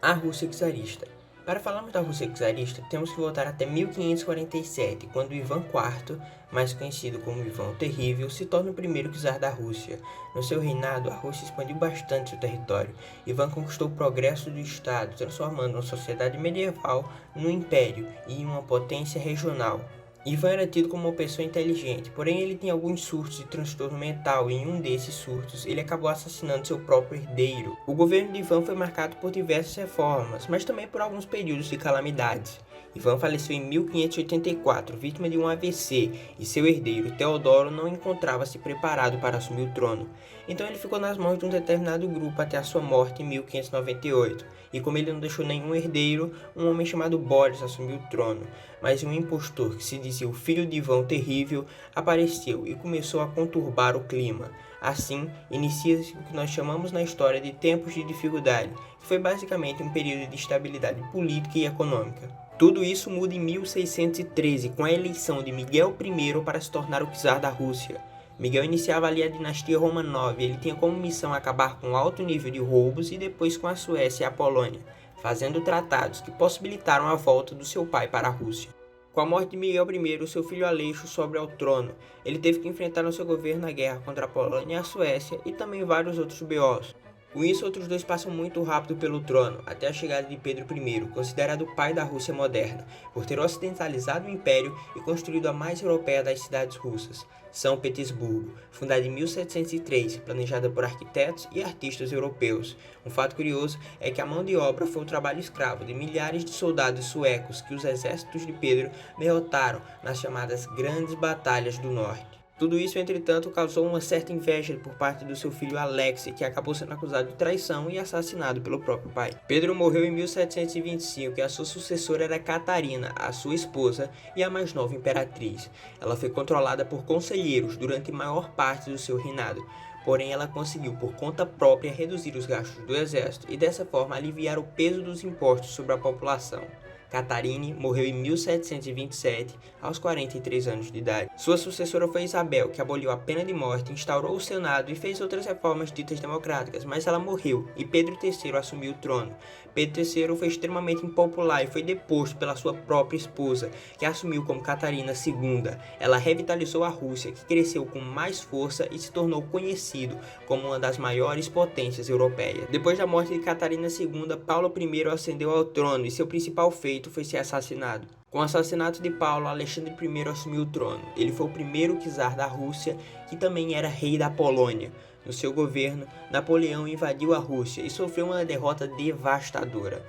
A Rússia czarista. Para falarmos da Rússia czarista, temos que voltar até 1547, quando Ivan IV, mais conhecido como Ivan o Terrível, se torna o primeiro czar da Rússia. No seu reinado, a Rússia expandiu bastante seu território. Ivan conquistou o progresso do Estado, transformando uma sociedade medieval num império e em uma potência regional. Ivan era tido como uma pessoa inteligente, porém ele tinha alguns surtos de transtorno mental e em um desses surtos ele acabou assassinando seu próprio herdeiro. O governo de Ivan foi marcado por diversas reformas, mas também por alguns períodos de calamidades. Ivan faleceu em 1584, vítima de um AVC, e seu herdeiro, Teodoro, não encontrava-se preparado para assumir o trono. Então ele ficou nas mãos de um determinado grupo até a sua morte em 1598, e como ele não deixou nenhum herdeiro, um homem chamado Boris assumiu o trono. Mas um impostor que se dizia o filho de Ivan o Terrível apareceu e começou a conturbar o clima. Assim, inicia-se o que nós chamamos na história de tempos de dificuldade, que foi basicamente um período de instabilidade política e econômica. Tudo isso muda em 1613, com a eleição de Miguel I para se tornar o czar da Rússia. Miguel iniciava ali a dinastia Romanov e ele tinha como missão acabar com o alto nível de roubos e depois com a Suécia e a Polônia, fazendo tratados que possibilitaram a volta do seu pai para a Rússia. Com a morte de Miguel I, seu filho Aleixo sobe ao trono. Ele teve que enfrentar no seu governo a guerra contra a Polônia e a Suécia e também vários outros BOs. Com isso, outros dois passam muito rápido pelo trono, até a chegada de Pedro I, considerado o pai da Rússia moderna, por ter ocidentalizado o império e construído a mais europeia das cidades russas, São Petersburgo, fundada em 1703, planejada por arquitetos e artistas europeus. Um fato curioso é que a mão de obra foi o trabalho escravo de milhares de soldados suecos que os exércitos de Pedro derrotaram nas chamadas Grandes Batalhas do Norte. Tudo isso, entretanto, causou uma certa inveja por parte do seu filho Alexei, que acabou sendo acusado de traição e assassinado pelo próprio pai. Pedro morreu em 1725 e a sua sucessora era Catarina, a sua esposa e a mais nova imperatriz. Ela foi controlada por conselheiros durante a maior parte do seu reinado, porém ela conseguiu por conta própria reduzir os gastos do exército e dessa forma aliviar o peso dos impostos sobre a população. Catarine morreu em 1727, aos 43 anos de idade. Sua sucessora foi Isabel, que aboliu a pena de morte, instaurou o Senado e fez outras reformas ditas democráticas, mas ela morreu e Pedro III assumiu o trono. Pedro III foi extremamente impopular e foi deposto pela sua própria esposa, que assumiu como Catarina II. Ela revitalizou a Rússia, que cresceu com mais força e se tornou conhecido como uma das maiores potências europeias. Depois da morte de Catarina II, Paulo I ascendeu ao trono e seu principal feito foi ser assassinado. Com o assassinato de Paulo, Alexandre I assumiu o trono. Ele foi o primeiro czar da Rússia, que também era rei da Polônia. No seu governo, Napoleão invadiu a Rússia e sofreu uma derrota devastadora.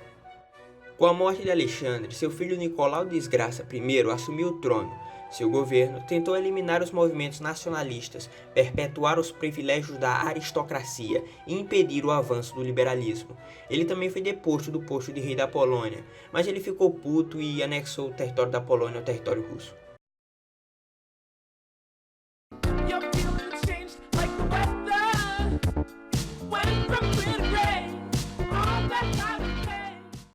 Com a morte de Alexandre, seu filho Nicolau Desgraça I assumiu o trono. Seu governo tentou eliminar os movimentos nacionalistas, perpetuar os privilégios da aristocracia e impedir o avanço do liberalismo. Ele também foi deposto do posto de rei da Polônia, mas ele ficou puto e anexou o território da Polônia ao território russo.